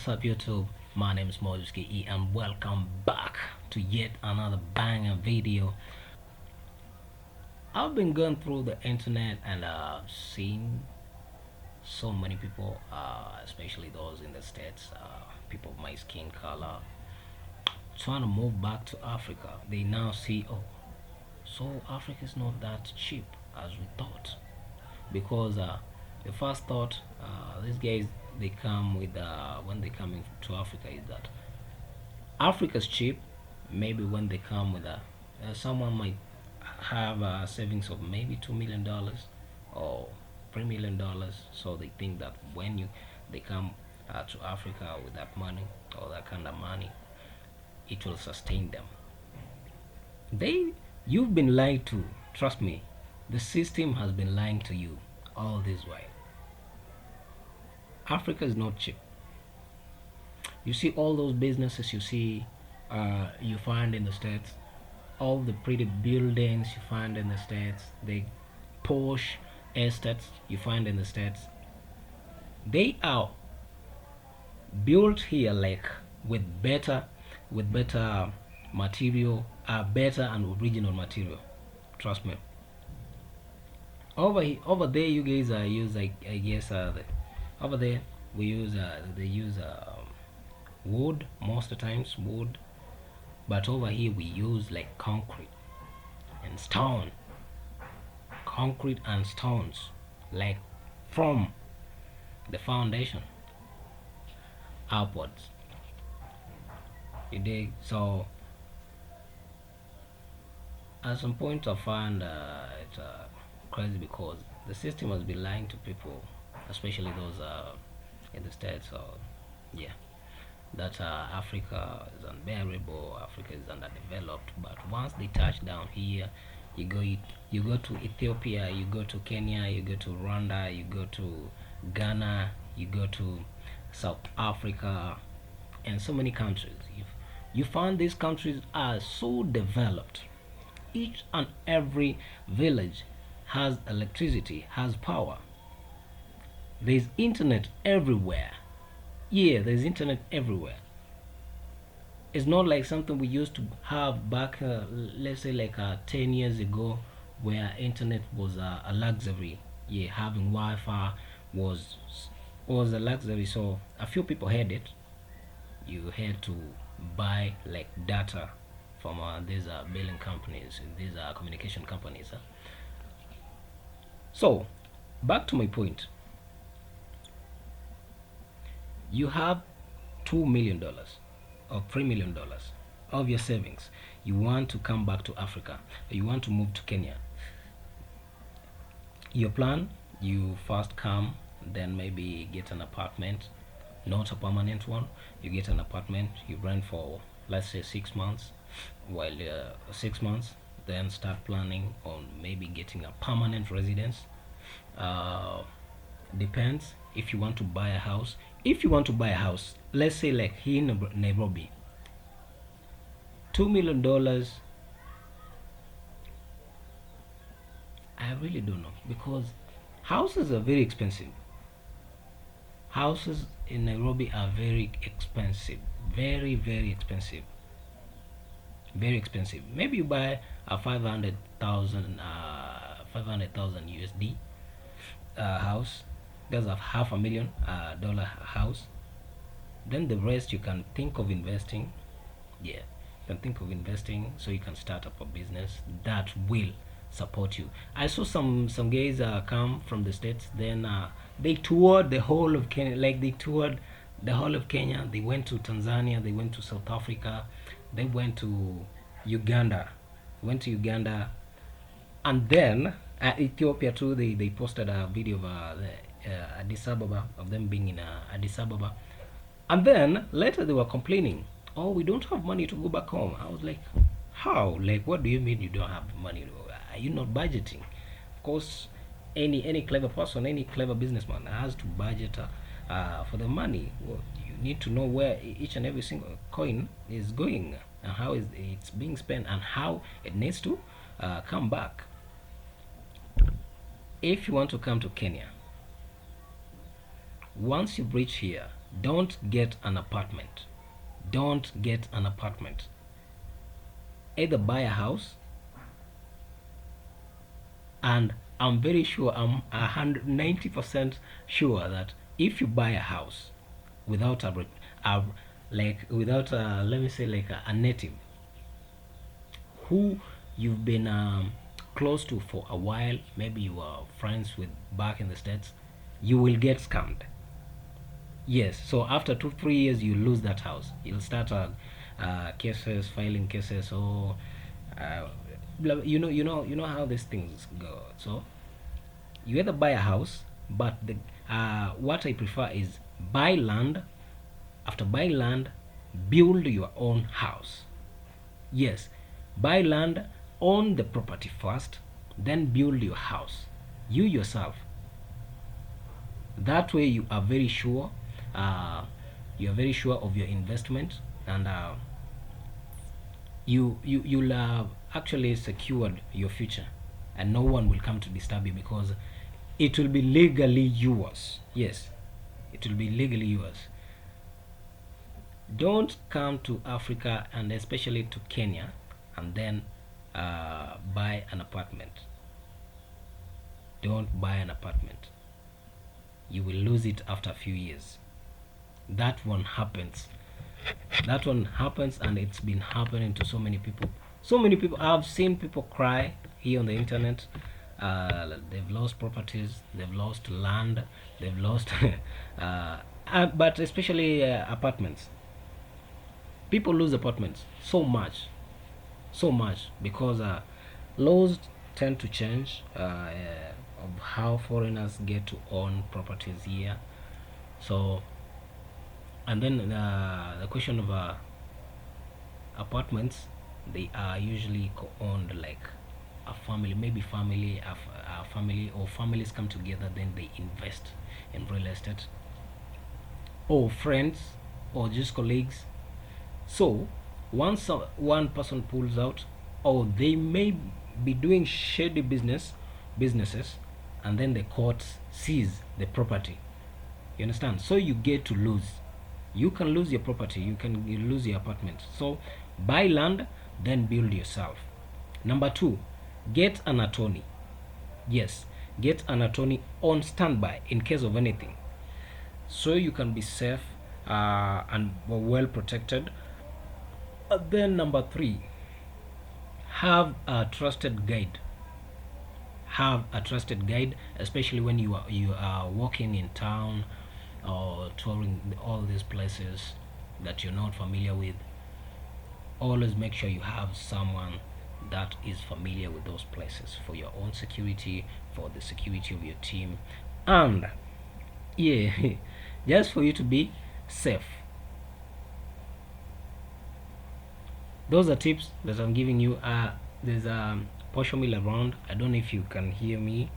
What's up YouTube? My name is Mojos Ke and welcome back to yet another banger video. I've been going through the internet and seen so many people, especially those in the States, people of my skin color, trying to move back to Africa. They now see, oh, so Africa is not that cheap as we thought. Because the first thought, these guys, they come with, when they come to Africa, is that Africa's cheap. Maybe when they come with someone might have a savings of maybe $2 million or $3 million, so they think that when they come to Africa with that money or that kind of money, it will sustain them. They, you've been lied to. Trust me, the system has been lying to you all this while. Africa is not cheap. You see all those businesses you find in the States, all the pretty buildings you find in the States, the posh estates you find in the States, they are built here like with better material, better and original material. Trust me. Over there, you guys use, like, I guess, over there we use they use wood, most of the times wood, but over here we use like and stone concrete and stones, like from the foundation upwards, you dig? So at some point I find it crazy, because the system has been lying to people, especially those in the States. So yeah, that Africa is unbearable, Africa is underdeveloped. But once they touch down here, you go to Ethiopia, you go to Kenya, you go to Rwanda, you go to Ghana, you go to South Africa, and so many countries. You find these countries are so developed. Each and every village has electricity, has power. There's internet everywhere. Yeah, there's internet everywhere. It's not like something we used to have back, let's say, like 10 years ago, where internet was a luxury. Yeah, having Wi-Fi was was a luxury. So a few people had it. You had to buy like data from these billing companies, these communication companies. So back to my point. You have $2 million or $3 million of your savings. You want to come back to Africa. You want to move to Kenya. Your plan: you first come, then maybe get an apartment, not a permanent one. You get an apartment, you rent for, let's say, 6 months. While 6 months, then start planning on maybe getting a permanent residence. Uh, Depends if you want to buy a house. If you want to buy a house, let's say like here in Nairobi, $2 million, I really don't know, because houses are very expensive. Houses in Nairobi are very expensive, very very expensive, very expensive. Maybe you buy a 500,000 USD house. That's a half a million dollar house. Then the rest you can think of investing. Yeah, you can think of investing, so you can start up a business that will support you. I saw some guys come from the States, then they toured the whole of Kenya. Like, they toured the whole of Kenya. They went to Tanzania, they went to South Africa, they went to Uganda, and then Ethiopia too. They posted a video of Addis Ababa, of them being in Addis Ababa. And then later they were complaining, oh, we don't have money to go back home. I was like, how? Like, what do you mean you don't have money? Are you not budgeting? Of course, any clever person, any clever businessman has to budget for the money. Well, you need to know where each and every single coin is going, and how it's being spent, and how it needs to come back. If you want to come to Kenya, once you reach here, Don't get an apartment. Don't get an apartment. Either buy a house, and I'm very sure, I'm 190% sure that if you buy a house without a like without a, let me say, like a native who you've been close to for a while, maybe you are friends with back in the states, you will get scammed. Yes, so after 2 3 years you lose that house. You'll start cases, filing cases, or uh, you know how these things go. So you either buy a house, but the what I prefer is buy land. After buying land, build your own house. Yes, buy land, own the property first, then build your house. You yourself. That way, you are very sure. Uh, you are very sure of your investment, and you'll actually secured your future, and no one will come to disturb you because it will be legally yours. Yes, it will be legally yours. Don't come to Africa, and especially to Kenya, and then buy an apartment. Don't buy an apartment. You will lose it after a few years. That one happens. That one happens, and it's been happening to so many people. So many people. I've seen people cry here on the internet. They've lost properties, they've lost land, they've lost, but especially apartments. People lose apartments so much because laws tend to change of how foreigners get to own properties here. So, and then the question of apartments, they are usually owned like a family, maybe a family, or families come together, then they invest in real estate, or friends, or just colleagues. So once one person pulls out, or they may be doing shady businesses, and then the courts seize the property. You understand? So you get to lose. You can lose your property. You lose your apartment. So buy land, then build yourself. Number two, get an attorney. Yes, get an attorney on standby in case of anything, so you can be safe and well protected. Then number three, have a trusted guide. Have a trusted guide, especially when you are walking in town or touring all these places that you're not familiar with. Always make sure you have someone that is familiar with those places for your own security, for the security of your team, and yeah, just for you to be safe. Those are tips that I'm giving you. There's a partial mill around. I don't know if you can hear me,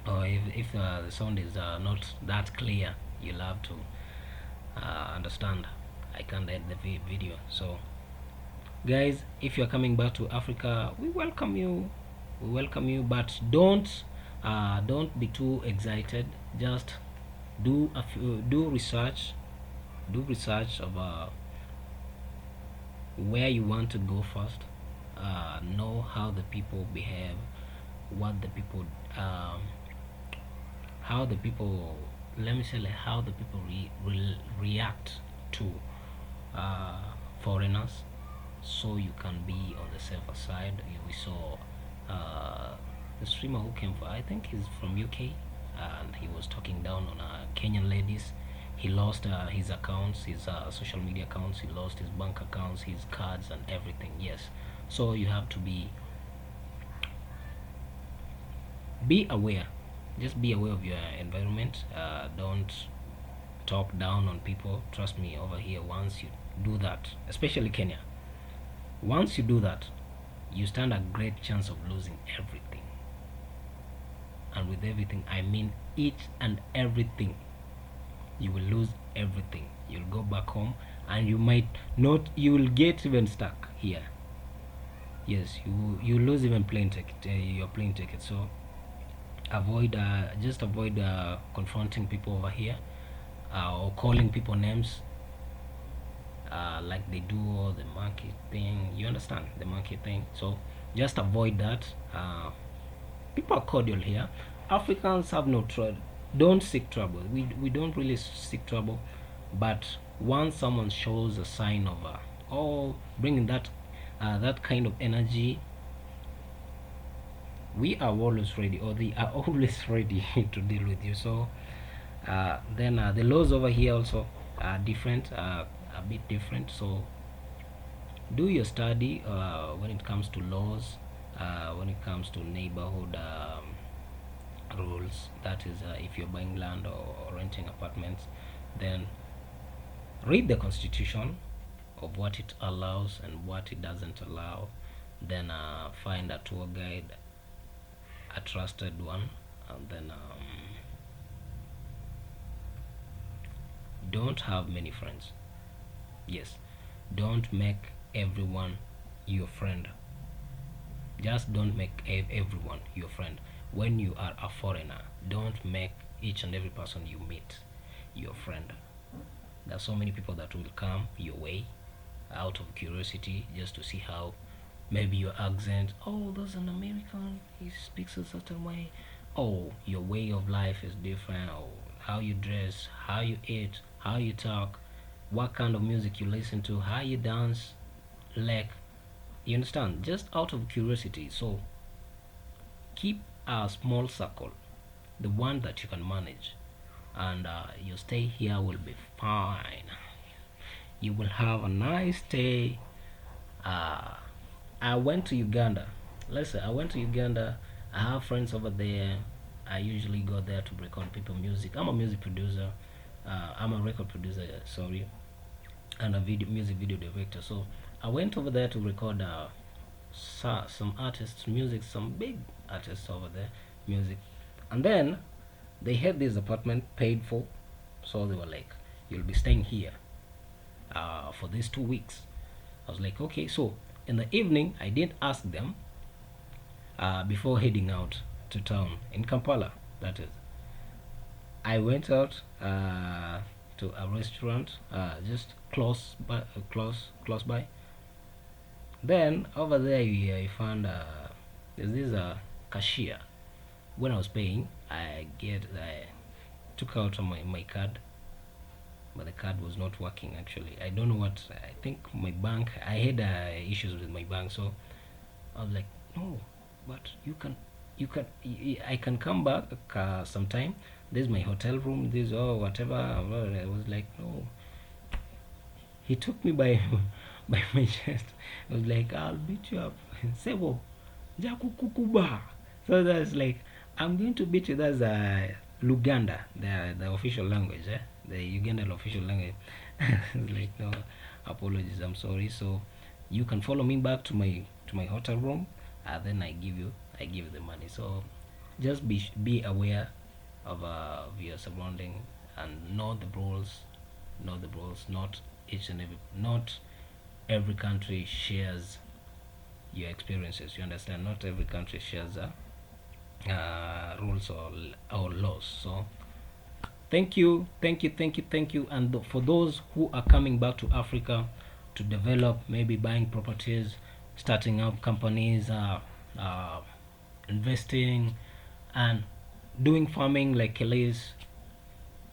or if the sound is not that clear. You'll have to understand. I can't edit the video. So, guys, if you're coming back to Africa, we welcome you. We welcome you, but don't be too excited. Just do research. Do research of where you want to go first. Know how the people behave, what the people, how the people, let me say, like how the people react to uh, foreigners, so you can be on the safer side. We saw the streamer who came for, I think he's from UK, and he was talking down on Kenyan ladies. He lost his accounts, his social media accounts. He lost his bank accounts, his cards, and everything. Yes, so you have to be aware. Just be aware of your environment. Don't talk down on people. Trust me, over here, once you do that, especially Kenya, once you do that, you stand a great chance of losing everything. And with everything, I mean each and everything. You will lose everything. You'll go back home, and you might not, you will get even stuck here. Yes, you lose even plane ticket, your plane ticket. So avoid, just avoid confronting people over here. or calling people names, like they do all the monkey thing. You understand the monkey thing? So just avoid that. People are cordial here. Africans have no trouble. Don't seek trouble. We don't really seek trouble, but once someone shows a sign of oh, bringing that kind of energy, we are always ready, or they are always ready to deal with you. So then the laws over here also are different, a bit different. So do your study when it comes to laws, when it comes to neighborhood rules. That is, if you're buying land or renting apartments, then read the constitution of what it allows and what it doesn't allow. Then find a tour guide, a trusted one, and then don't have many friends. Yes, don't make everyone your friend. Just don't make everyone your friend. When you are a foreigner, don't make each and every person you meet your friend. There are so many people that will come your way out of curiosity, just to see how maybe your accent. Oh, there's an American, he speaks a certain way. Oh, your way of life is different. Oh, how you dress, how you eat, how you talk, what kind of music you listen to, how you dance, like, you understand, just out of curiosity. So keep a small circle, the one that you can manage, and your stay here will be fine. You will have a nice stay. uh, I went to Uganda. Let's say I went to Uganda. I have friends over there. I usually go there to record people music. I'm a music producer. I'm a record producer, sorry, and a music video director. So I went over there to record some artists' music, some big artists over there, music, and then they had this apartment paid for. So they were like, "You'll be staying here for these 2 weeks." I was like, "Okay." So in the evening, I didn't ask them before heading out to town in Kampala. That is, I went out to a restaurant just close by. Then over there, I found there's this cashier. When I was paying, I took out my card, but the card was not working. Actually, I don't know what. I think my bank. I had issues with my bank, so I was like, no, but I can come back sometime. This is my hotel room. This, or whatever. I was like, no. He took me by by my chest. I was like, I'll beat you up. Sebo, jakukukuba. So that's like, I'm going to beat you. That's Luganda, the official language, the Ugandan official language. It's like, no, apologies, I'm sorry. So you can follow me back to my hotel room, and then I give you the money. So just be aware of your surrounding, and know the rules. Know the rules. Not every country shares your experiences. You understand? Not every country shares rules or laws. So thank you. And for those who are coming back to Africa to develop, maybe buying properties, starting up companies, uh, investing, and doing farming like Kelly's,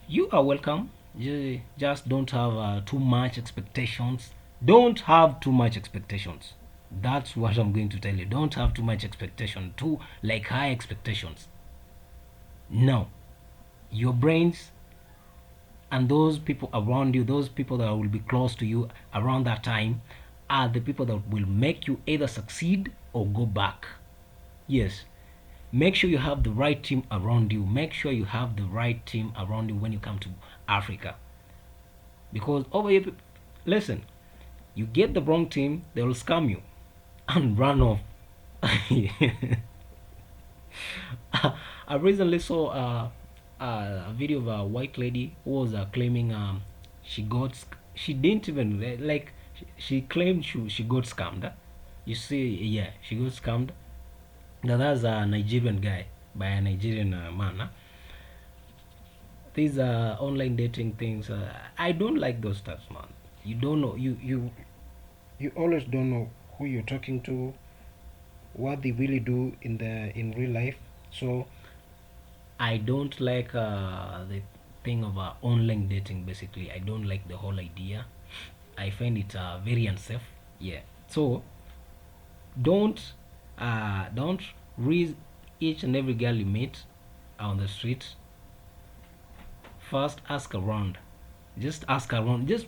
you are welcome. You just don't have too much expectations. Don't have too much expectations. That's what I'm going to tell you. Don't have too much expectation, too like high expectations. No, your brains and those people around you, those people that will be close to you around that time, are the people that will make you either succeed or go back. Yes, make sure you have the right team around you. Make sure you have the right team around you when you come to Africa. Because over here, listen, you get the wrong team, they will scam you and run off. I recently saw a video of a white lady who was claiming she got she didn't even like she claimed she got scammed. You see, yeah, she got scammed. Now that's a Nigerian guy by a Nigerian man. these online dating things, I don't like those stuff, man. You don't know, you always don't know who you're talking to, what they really do in real life. So I don't like the thing of online dating. Basically, I don't like the whole idea. I find it very unsafe. Yeah. So don't read each and every girl you meet on the street. First, ask around. Just ask around. Just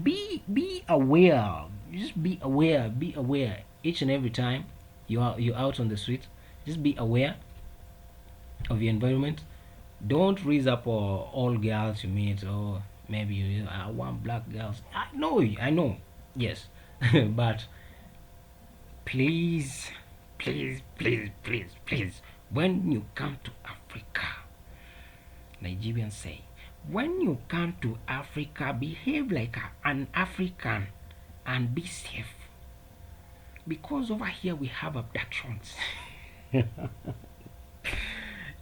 be aware. Just be aware. Be aware each and every time you're out on the street. Just be aware of your environment. Don't raise up all girls you meet, or maybe you want black girls. I know, yes, but please, please, when you come to Africa, Nigerians say, when you come to Africa, behave like an African and be safe, because over here we have abductions.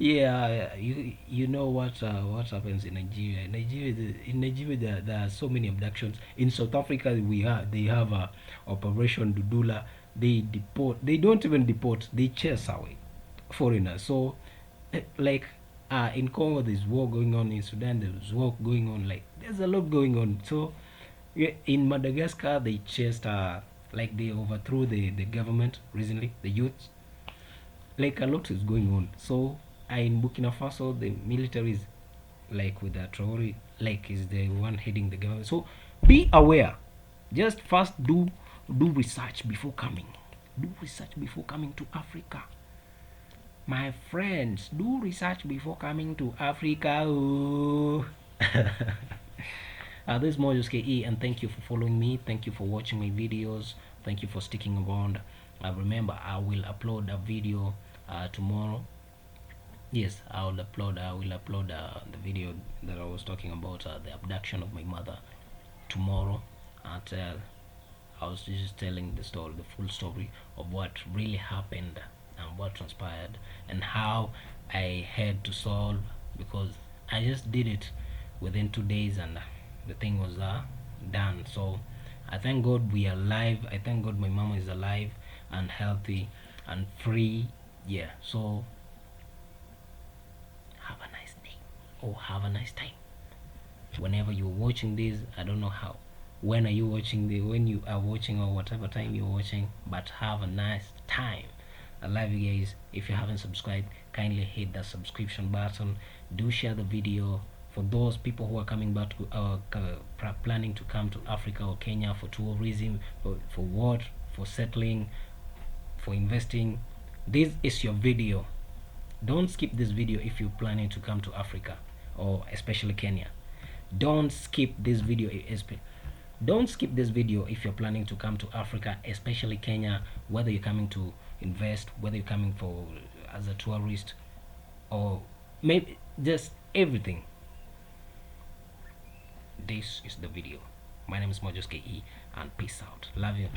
Yeah, you know what happens in Nigeria. In Nigeria, there are so many abductions. In South Africa, they have Operation Dudula. They deport. They don't even deport. They chase away foreigners. So, like in Congo, there's war going on. In Sudan, there's war going on. Like there's a lot going on. So, yeah, in Madagascar, they chased like they overthrew the government recently. The youth, like a lot is going on. So in Burkina Faso, the military is like with the Traore, like is the one heading the government. So be aware. Just first do research before coming. Do research before coming to Africa. My friends, do research before coming to Africa. Oh. This is Mojos Ke, and thank you for following me. Thank you for watching my videos. Thank you for sticking around. Remember, I will upload a video tomorrow. Yes, I will upload the video that I was talking about, the abduction of my mother, tomorrow. At I was just telling the story, the full story of what really happened and what transpired and how I had to solve, because I just did it within 2 days and the thing was done. So I thank God we are alive. I thank God my mama is alive and healthy and free. Yeah. So have a nice day or have a nice time. Whenever you're watching this, I don't know how. When are you watching when you are watching or whatever time you're watching, but have a nice time. I love you guys. If you haven't subscribed, kindly hit that subscription button. Do share the video for those people who are coming back to planning to come to Africa or Kenya for tourism, for what, for settling, for investing. This is your video. Don't skip this video if you're planning to come to Africa or especially Kenya. Don't skip this video. Don't skip this video if you're planning to come to Africa, especially Kenya, whether you're coming to invest, whether you're coming for as a tourist, or maybe just everything. This is the video. My name is Mojos Ke, and peace out. Love you.